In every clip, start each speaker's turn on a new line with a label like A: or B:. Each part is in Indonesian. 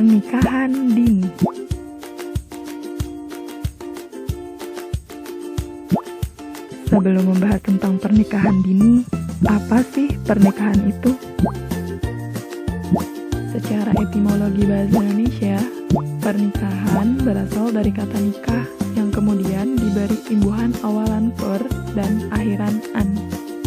A: Pernikahan dini. Sebelum membahas tentang pernikahan dini, apa sih pernikahan itu? Secara etimologi bahasa Indonesia, pernikahan berasal dari kata nikah yang kemudian diberi imbuhan awalan per dan akhiran an.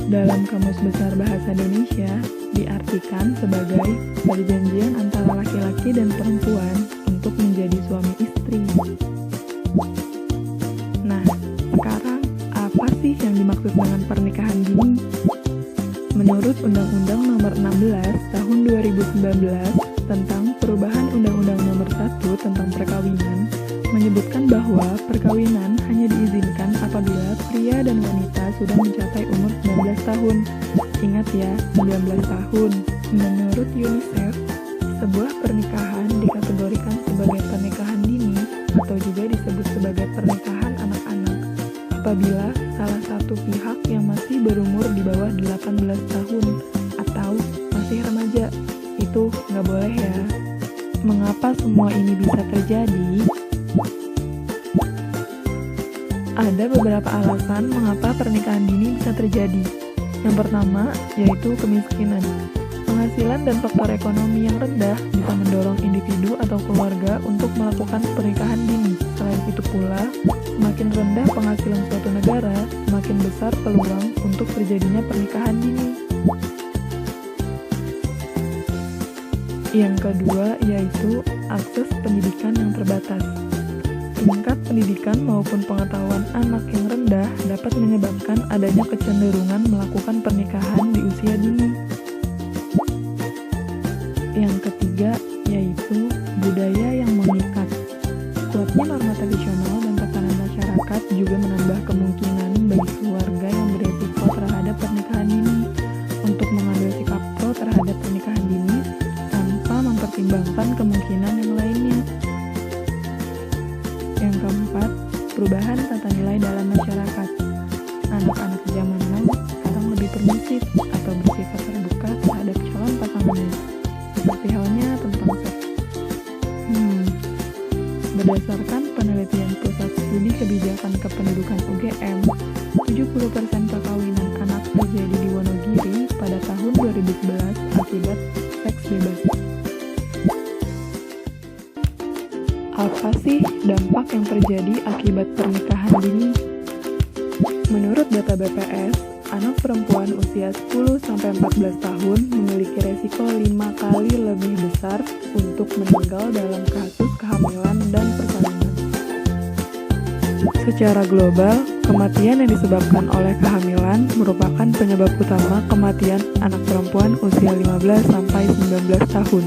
A: Dalam Kamus Besar Bahasa Indonesia, diartikan sebagai perjanjian antara laki-laki dan perempuan untuk menjadi suami istri. Nah, sekarang apa sih yang dimaksud dengan pernikahan dini? Menurut Undang-Undang Nomor 16 Tahun 2019 tentang Perubahan Undang-Undang Nomor 1 tentang Perkawinan, menyebutkan bahwa perkawinan hanya diizinkan apabila pria dan wanita sudah mencapai umur 19 tahun. Ingat ya, 19 tahun. Menurut UNICEF, sebuah pernikahan dikategorikan sebagai pernikahan dini atau juga disebut sebagai pernikahan anak-anak apabila salah satu pihak yang masih berumur di bawah 18 tahun atau masih remaja. Itu nggak boleh ya. Mengapa semua ini bisa terjadi? Ada beberapa alasan mengapa pernikahan dini bisa terjadi. Yang pertama, yaitu kemiskinan. Penghasilan dan faktor ekonomi yang rendah bisa mendorong individu atau keluarga untuk melakukan pernikahan dini. Selain itu pula, semakin rendah penghasilan suatu negara, semakin besar peluang untuk terjadinya pernikahan dini. Yang kedua, yaitu akses pendidikan yang terbatas. Tingkat pendidikan maupun pengetahuan anak yang rendah dapat menyebabkan adanya kecenderungan melakukan pernikahan di usia dini. Yang ketiga, yaitu budaya yang mengikat. Kuatnya norma tradisional dan tekanan masyarakat juga menambah kemungkinan bagi keluarga yang beresiko terhadap pernikahan dini untuk mengambil sikap pro terhadap pernikahan dini tanpa mempertimbangkan kemungkinan yang lainnya. Yang keempat, perubahan tata nilai dalam masyarakat. Anak-anak zaman now sekarang lebih permisif atau bersifat terbuka terhadap calon pasangannya. Seperti halnya tentang seks. Berdasarkan penelitian Pusat Studi Kebijakan Kependudukan UGM, 70% perkawinan anak terjadi di Wonogiri pada tahun 2011 akibat seks bebas. Apa sih dampak yang terjadi akibat pernikahan dini? Menurut data BPS, anak perempuan usia 10-14 tahun memiliki resiko 5 kali lebih besar untuk meninggal dalam kasus kehamilan dan persalinan. Secara global, kematian yang disebabkan oleh kehamilan merupakan penyebab utama kematian anak perempuan usia 15-19 tahun.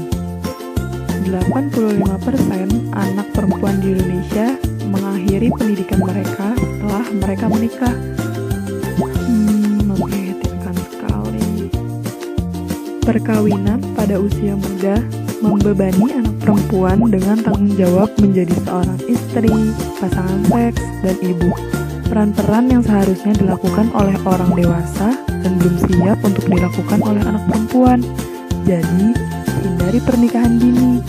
A: 85% anak perempuan di Indonesia mengakhiri pendidikan mereka setelah mereka menikah. Memprihatinkan sekali. Perkawinan pada usia muda membebani anak perempuan dengan tanggung jawab menjadi seorang istri, pasangan seks, dan ibu. Peran-peran yang seharusnya dilakukan oleh orang dewasa dan belum siap untuk dilakukan oleh anak perempuan. Jadi, hindari pernikahan dini.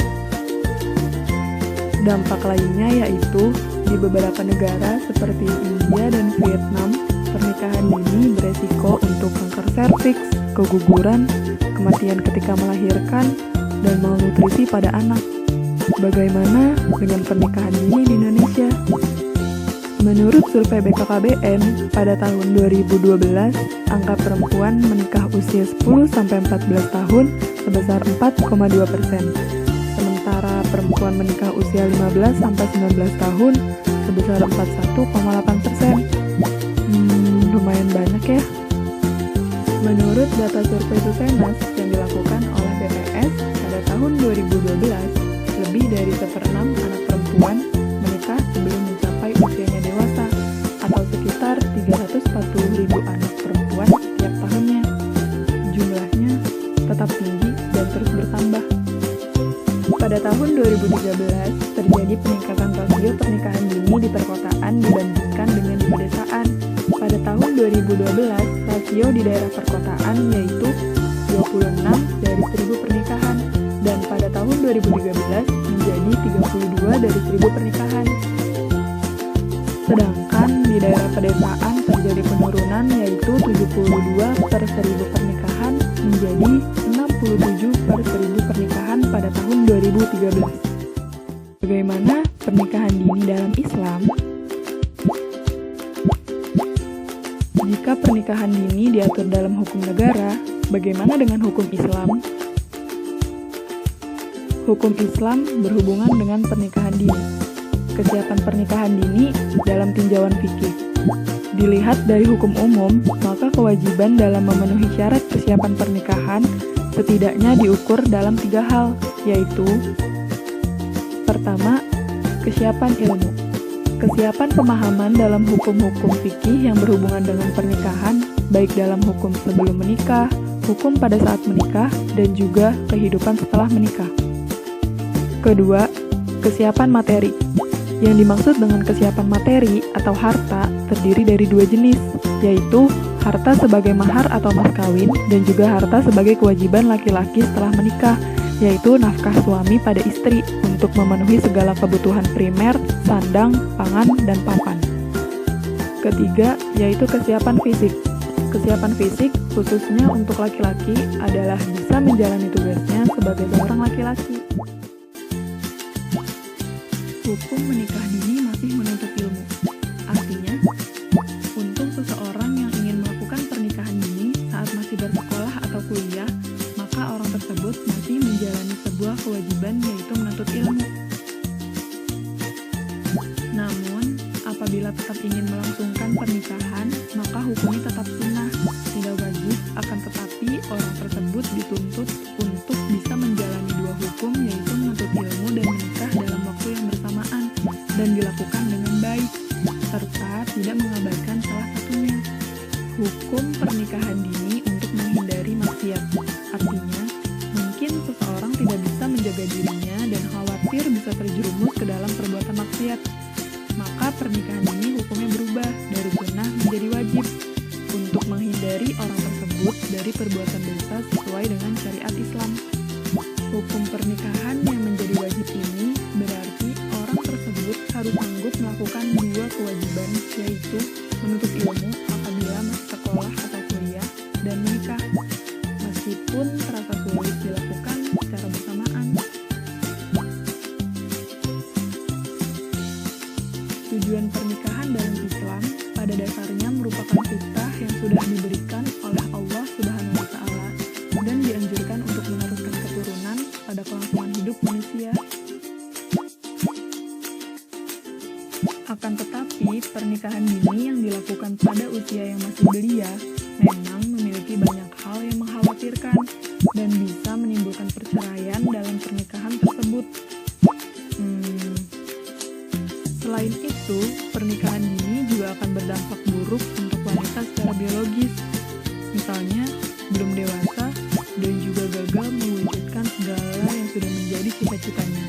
A: Dampak lainnya yaitu di beberapa negara seperti India dan Vietnam, pernikahan dini beresiko untuk kanker serviks, keguguran, kematian ketika melahirkan, dan malnutrisi pada anak. Bagaimana dengan pernikahan dini di Indonesia? Menurut survei BKKBN, pada tahun 2012, angka perempuan menikah usia 10-14 tahun sebesar 4,2%. Sementara perempuan menikah usia 15-19 tahun sebesar 41,8%. Lumayan banyak ya. Menurut data survei Susenas yang dilakukan oleh BPS pada tahun 2012, lebih dari 1/6 anak perempuan menikah sebelum mencapai usianya dewasa, atau sekitar 340.000 anak perempuan tiap tahunnya. Jumlahnya tetap tinggi dan terus bertambah. Pada tahun 2013, terjadi peningkatan rasio pernikahan dini di perkotaan dibandingkan dengan di pedesaan. Pada tahun 2012, rasio di daerah perkotaan yaitu 26 dari 1000 pernikahan, dan pada tahun 2013 menjadi 32 dari 1000 pernikahan. Sedangkan di daerah pedesaan terjadi penurunan yaitu 72 per 1000 pernikahan menjadi 67 per 1000 pernikahan pada tahun 2013. Bagaimana pernikahan dini dalam Islam? Jika pernikahan dini diatur dalam hukum negara, bagaimana dengan hukum Islam? Hukum Islam berhubungan dengan pernikahan dini. Kesiapan pernikahan dini dalam tinjauan fikih. Dilihat dari hukum umum, maka kewajiban dalam memenuhi syarat kesiapan pernikahan setidaknya diukur dalam 3 hal, yaitu: pertama, kesiapan ilmu. Kesiapan pemahaman dalam hukum-hukum fikih yang berhubungan dengan pernikahan, baik dalam hukum sebelum menikah, hukum pada saat menikah, dan juga kehidupan setelah menikah. Kedua, kesiapan materi. Yang dimaksud dengan kesiapan materi atau harta terdiri dari 2 jenis, yaitu harta sebagai mahar atau mas kawin dan juga harta sebagai kewajiban laki-laki setelah menikah, yaitu nafkah suami pada istri untuk memenuhi segala kebutuhan primer, sandang, pangan, dan papan. Ketiga, yaitu kesiapan fisik. Kesiapan fisik khususnya untuk laki-laki adalah bisa menjalani tugasnya sebagai seorang laki-laki. Hukum menikah dini masih menuntut ilmu. Artinya, untuk seseorang yang ingin melakukan pernikahan dini saat masih bersekolah atau kuliah, maka orang tersebut masih menjalani sebuah kewajiban yaitu menuntut ilmu. Namun, apabila tetap ingin melangsungkan pernikahan, maka hukumnya tetap sunnah, tidak wajib, akan tetapi orang tersebut dituntut untuk bisa menjalani 2 hukum yaitu menuntut ilmu dan menikah dalam waktu yang bersamaan dan dilakukan dengan baik, serta tidak mengabaikan salah satunya. Hukum pernikahan dini untuk menghindari maksiat. Artinya, mungkin seseorang tidak bisa menjaga dirinya dan khawatir bisa terjerumus ke dalam perbuatan maksiat. Maka pernikahan dini hukumnya berubah dari sunnah menjadi wajib untuk menghindari orang tersebut dari perbuatan dosa sesuai dengan syariat Islam. Hukum pernikahan yang menjadi wajib ini berarti orang tersebut harus sanggup melakukan 2 kewajiban, yaitu menuntut ilmu apabila masih sekolah atau kuliah dan menikah, meskipun terasa sulit dilakukan secara bersamaan. Tujuan pernikahan dalam Islam pada dasarnya merupakan fitrah yang sudah diberikan oleh Allah Subhanahu wa Ta'ala dan dianjurkan untuk meneruskan keturunan pada kelangsungan hidup manusia. Akan tetapi, pernikahan dini yang dilakukan pada usia yang masih belia memang memiliki banyak hal yang mengkhawatirkan dan bisa menimbulkan perceraian dalam pernikahan tersebut. Selain itu, pernikahan dini juga akan berdampak buruk untuk wanita secara biologis. Misalnya, belum dewasa dan juga gagal mewujudkan segala yang sudah menjadi cita-citanya.